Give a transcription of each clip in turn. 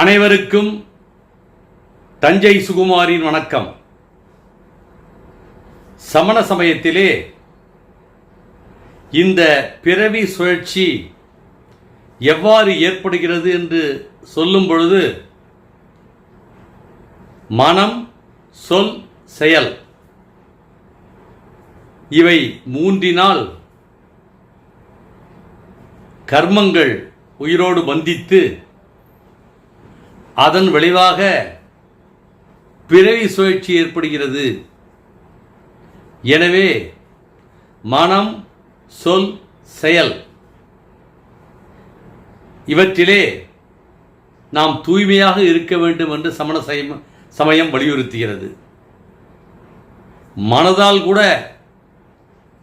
அனைவருக்கும் தஞ்சை சுகுமாரின் வணக்கம். சமண சமயத்திலே இந்த பிறவி சுழற்சி எவ்வாறு ஏற்படுகிறது என்று சொல்லும் பொழுது மனம், சொல், செயல் இவை மூன்றினால் கர்மங்கள் உயிரோடு பந்தித்து அதன் விளைவாக பிறவி சுழற்சி ஏற்படுகிறது. எனவே மனம், சொல், செயல் இவற்றிலே நாம் தூய்மையாக இருக்க வேண்டும் என்று சமண சமயம் வலியுறுத்துகிறது. மனதால் கூட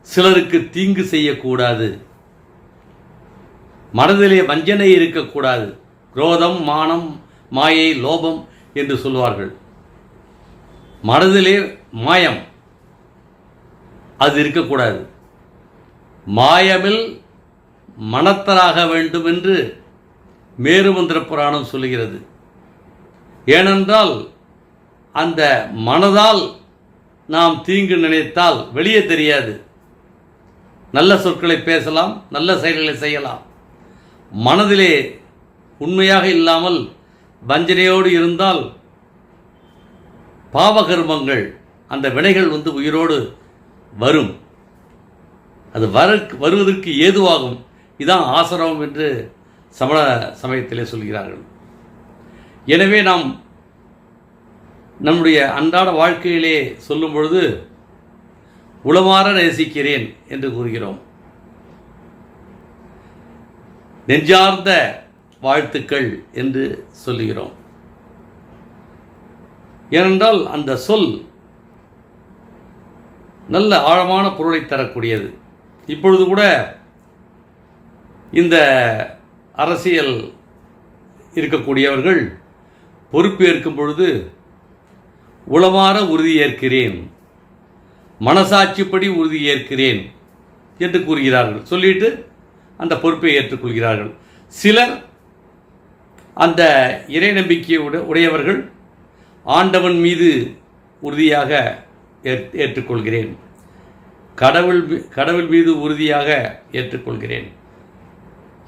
சிலருக்கு தீங்கு செய்யக்கூடாது. மனதிலே வஞ்சனை இருக்கக்கூடாது. குரோதம், மானம், மாயை, லோபம் என்று சொல்வார்கள். மனதிலே மாயம் அது இருக்கக்கூடாது. மாயமில் மனத்தராக வேண்டும் என்று மேருமந்திர புராணம் சொல்லுகிறது. ஏனென்றால் அந்த மனதால் நாம் தீங்கு நினைத்தால் வெளியே தெரியாது. நல்ல சொற்களை பேசலாம், நல்ல செயல்களை செய்யலாம். மனதிலே உண்மையாக இல்லாமல் வஞ்சனையோடு இருந்தால் பாவகர்மங்கள், அந்த வினைகள் உயிரோடு வரும். அது வருவதற்கு ஏதுவாகும். இதான் ஆசிரமம் என்று சமண சமயத்திலே சொல்கிறார்கள். எனவே நாம் நம்முடைய அன்றாட வாழ்க்கையிலே சொல்லும் பொழுது உளமாற நேசிக்கிறேன் என்று கூறுகிறோம். நெஞ்சார்ந்த வாழ்த்துக்கள் என்று சொல்லுகிறோம். ஏனென்றால் அந்த சொல் நல்ல ஆழமான பொருளை தரக்கூடியது. இப்பொழுது கூட இந்த அரசியல் இருக்கக்கூடியவர்கள் பொறுப்பேற்கும் பொழுது உளமாற உறுதியேற்கிறேன், மனசாட்சிப்படி உறுதியேற்கிறேன் என்று கூறுகிறார்கள். சொல்லிட்டு அந்த பொறுப்பை ஏற்றுக்கொள்கிறார்கள். சிலர் அந்த இறை நம்பிக்கை உடையவர்கள் ஆண்டவன் மீது உறுதியாக ஏற்றுக்கொள்கிறேன், கடவுள் மீது உறுதியாக ஏற்றுக்கொள்கிறேன்,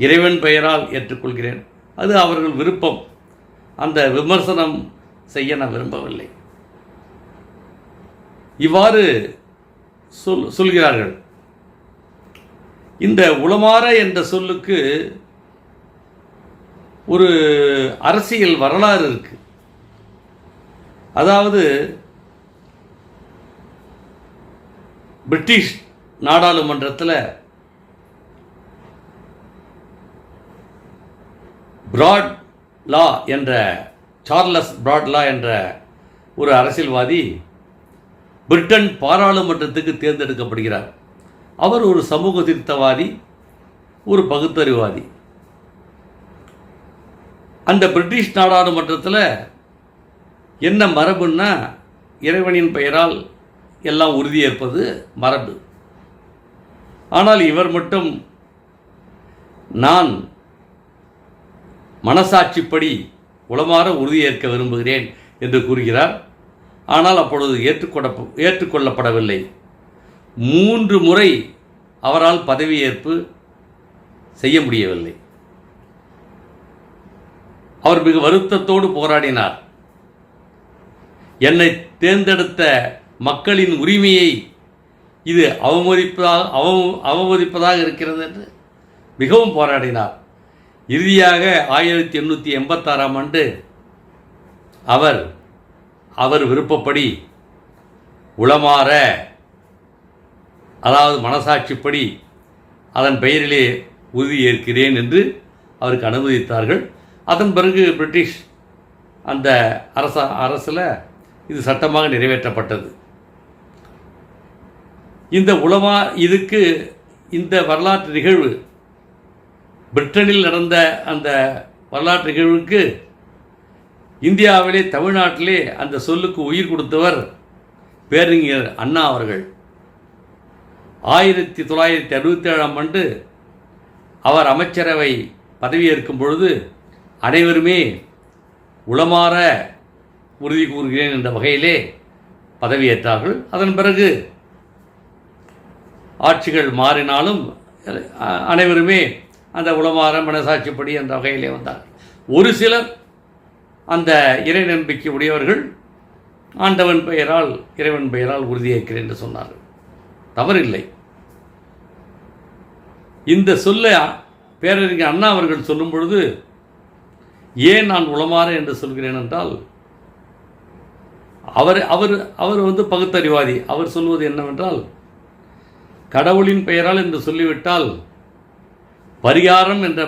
இறைவன் பெயரால் ஏற்றுக்கொள்கிறேன். அது அவர்கள் விருப்பம். அந்த விமர்சனம் செய்ய நான் விரும்பவில்லை. இவ்வாறு சொல்கிறார்கள். இந்த உளமாற என்ற சொல்லுக்கு ஒரு அரசியல் வரலாறு இருக்கு. அதாவது பிரிட்டிஷ் நாடாளுமன்றத்தில் பிராட் லா என்ற சார்லஸ் பிராட் லா என்ற ஒரு அரசியல்வாதி பிரிட்டன் பாராளுமன்றத்துக்கு தேர்ந்தெடுக்கப்படுகிறார். அவர் ஒரு சமூக திருத்தவாதி, ஒரு பகுத்தறிவாதி. அந்த பிரிட்டிஷ் நாடாளுமன்றத்தில் என்ன மரபுன்னா, இறைவனின் பெயரால் எல்லாம் உறுதியேற்பது மரபு. ஆனால் இவர் மட்டும் நான் மனசாட்சிப்படி உளமாற உறுதியேற்க விரும்புகிறேன் என்று கூறுகிறார். ஆனால் அப்பொழுது ஏற்றுக்கொள்ளப்படவில்லை. 3 முறை அவரால் பதவியேற்பு செய்ய முடியவில்லை. அவர் மிக வருத்தத்தோடு போராடினார். என்னை தேர்ந்தெடுத்த மக்களின் உரிமையை இது அவமதிப்பதாக இருக்கிறது என்று மிகவும் போராடினார். இறுதியாக 1886ஆம் ஆண்டு அவர் விருப்பப்படி உளமாற, அதாவது மனசாட்சிப்படி அதன் பெயரிலே உறுதியேற்கிறேன் என்று அவருக்கு அனுமதித்தார்கள். அதன் பிறகு பிரிட்டிஷ் அந்த அரசில் இது சட்டமாக நிறைவேற்றப்பட்டது. இந்த வரலாற்று நிகழ்வு, பிரிட்டனில் நடந்த அந்த வரலாற்று நிகழ்வுக்கு இந்தியாவிலே, தமிழ்நாட்டிலே அந்த சொல்லுக்கு உயிர் கொடுத்தவர் பேரறிஞர் அண்ணா அவர்கள். 1967ஆம் ஆண்டு அவர் அமைச்சரவை பதவியேற்கும் பொழுது அனைவருமே உளமாற உறுதி கூறுகிறேன் என்ற வகையிலே பதவியேற்றார்கள். அதன் பிறகு ஆட்சிகள் மாறினாலும் அனைவருமே அந்த உளமாற மனசாட்சிப்படி என்ற வகையிலே வந்தார்கள். ஒரு சிலர் அந்த இறை நம்பிக்கை உடையவர்கள் ஆண்டவன் பெயரால் இறைவன் பெயரால் உறுதியேற்கிறேன் என்று சொன்னார்கள். தவறில்லை. இந்த சொல்ல பேரறிஞர் அண்ணா அவர்கள் சொல்லும் பொழுது ஏன் நான் உளமாற என்று சொல்கிறேன் என்றால், அவர் அவர் அவர் பகுத்தறிவாதி. அவர் சொல்வது என்னவென்றால், கடவுளின் பெயரால் என்று சொல்லிவிட்டால் பரிகாரம் என்ற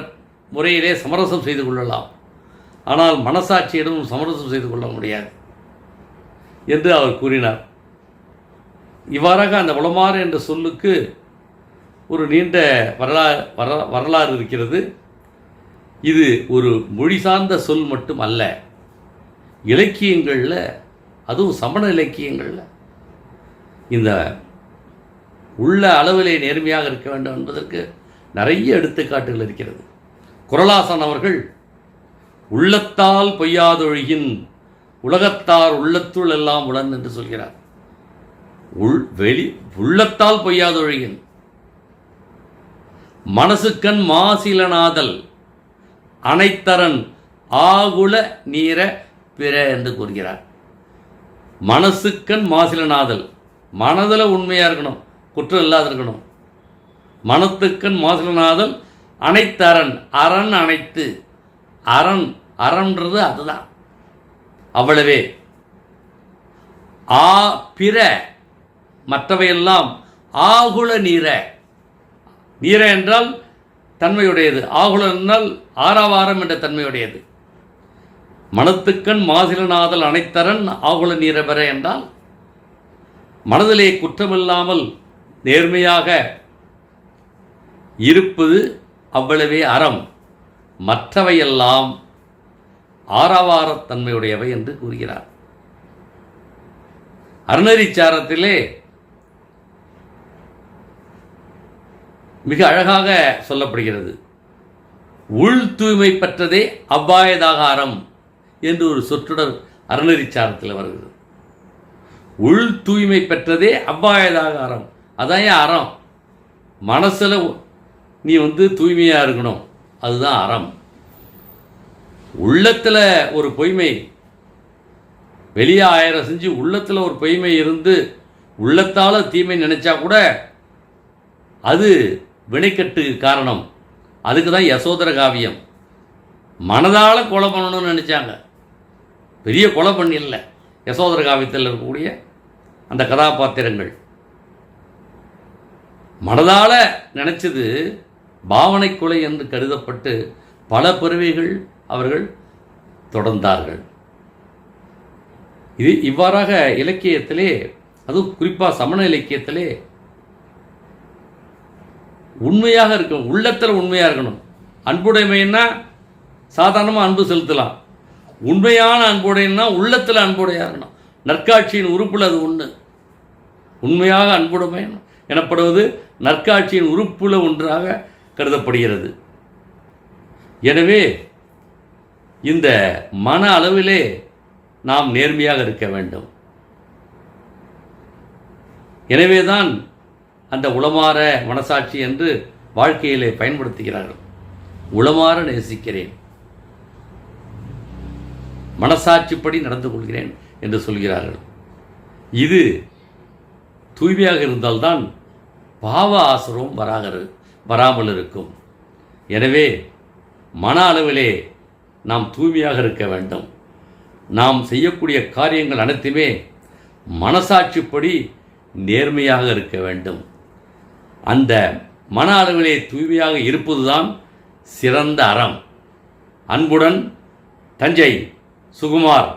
முறையிலே சமரசம் செய்து கொள்ளலாம், ஆனால் மனசாட்சியிடம் சமரசம் செய்து கொள்ள முடியாது என்று அவர் கூறினார். இவ்வாறாக அந்த உளமாறு என்ற சொல்லுக்கு ஒரு நீண்ட வரலாறு இருக்கிறது. இது ஒரு மொழி சார்ந்த சொல் மட்டும் அல்ல. இலக்கியங்களில், அதுவும் சமண இலக்கியங்களில் இந்த உள்ள அளவிலே நேர்மையாக இருக்க வேண்டும் என்பதற்கு நிறைய எடுத்துக்காட்டுகள் இருக்கிறது. குறளாசன் அவர்கள் உள்ளத்தால் பொய்யாதொழியின் உலகத்தார் உள்ளத்துள் எல்லாம் உளன் என்று சொல்கிறார். உள்ளத்தால் பொய்யாதொழியின் மனசுக்கண் மாசிலனாதல் அனைத்தரன் ஆகுல நீர பிற என்று கூறுகிறார். மனசுக்கண் மாசிலனாதல், மனதில் உண்மையாக இருக்கணும், குற்றம் இல்லாத இருக்கணும். மனத்துக்கண் மாசிலனாதல் அனைத்தரன், அரண் அனைத்து, அரண் அரண்றது அதுதான், அவ்வளவே. பிற மற்றவையெல்லாம் ஆகுல நீர, நீர என்றால் தன்மையுடையது, ஆகுல என்றால் ஆறாவாரம் என்ற தன்மையுடையது. மனத்துக்கண் மாசிலனாதல் அனைத்தரன் ஆகுல நீர பெற என்றால் மனதிலே குற்றமில்லாமல் நேர்மையாக இருப்பது அவ்வளவே அறம், மற்றவையெல்லாம் ஆறாவாரத்தன்மையுடையவை என்று கூறுகிறார். அறநெறிச்சாரத்திலே மிக அழகாக சொல்லப்படுகிறது. உள் தூய்மை பெற்றதே அவ்வாயதாக அறம் என்று ஒரு சொற்றொடர் அறநெறிச்சாரத்தில் வருகிறது. உள் தூய்மை பெற்றதே அவ்வாயதாக அறம். அதான் அறம். மனசில் நீ தூய்மையாக இருக்கணும், அதுதான் அறம். உள்ளத்தில் ஒரு பொய்மை, வெளியே 1000 செஞ்சு உள்ளத்தில் ஒரு பொய்மை இருந்து உள்ளத்தால் தீமை நினைச்சா கூட அது வினைக்கட்டு காரணம். அதுக்கு தான் யசோதர காவியம். மனதால் கொலை பண்ணணும்னு நினச்சாங்க, பெரிய கொலை பண்ணிடல. யசோதர காவியத்தில் இருக்கக்கூடிய அந்த கதாபாத்திரங்கள் மனதால் நினச்சது பாவனை கொலை என்று கருதப்பட்டு பல பிறவிகள் அவர்கள் தொடர்ந்தார்கள். இது இவ்வாறாக இலக்கியத்திலே, அதுவும் குறிப்பாக சமண இலக்கியத்திலே உண்மையாக இருக்கணும், உள்ளத்தில் உண்மையாக இருக்கணும். அன்புடைமைன்னா சாதாரணமாக அன்பு செலுத்தலாம், உண்மையான அன்புடையன்னா உள்ளத்தில் அன்புடையாக இருக்கணும். நற்காட்சியின் உறுப்பில் அது ஒன்று. உண்மையாக அன்புடைமை எனப்படுவது நற்காட்சியின் உறுப்புல ஒன்றாக கருதப்படுகிறது. எனவே இந்த மன அளவிலே நாம் நேர்மையாக இருக்க வேண்டும். எனவேதான் அந்த உளமாற மனசாட்சி என்று வாழ்க்கையிலே பயன்படுத்துகிறார்கள். உளமாற நேசிக்கிறேன், மனசாட்சிப்படி நடந்து கொள்கிறேன் என்று சொல்கிறார்கள். இது தூய்மையாக இருந்தால்தான் பாவ ஆசிரமம் வராமல் இருக்கும். எனவே மன அளவிலே நாம் தூய்மையாக இருக்க வேண்டும். நாம் செய்யக்கூடிய காரியங்கள் அனைத்துமே மனசாட்சிப்படி நேர்மையாக இருக்க வேண்டும். அந்த மன அளவிலே தூய்மையாக இருப்பதுதான் சிறந்த அறம். அன்புடன் தஞ்சை சுகுமார்.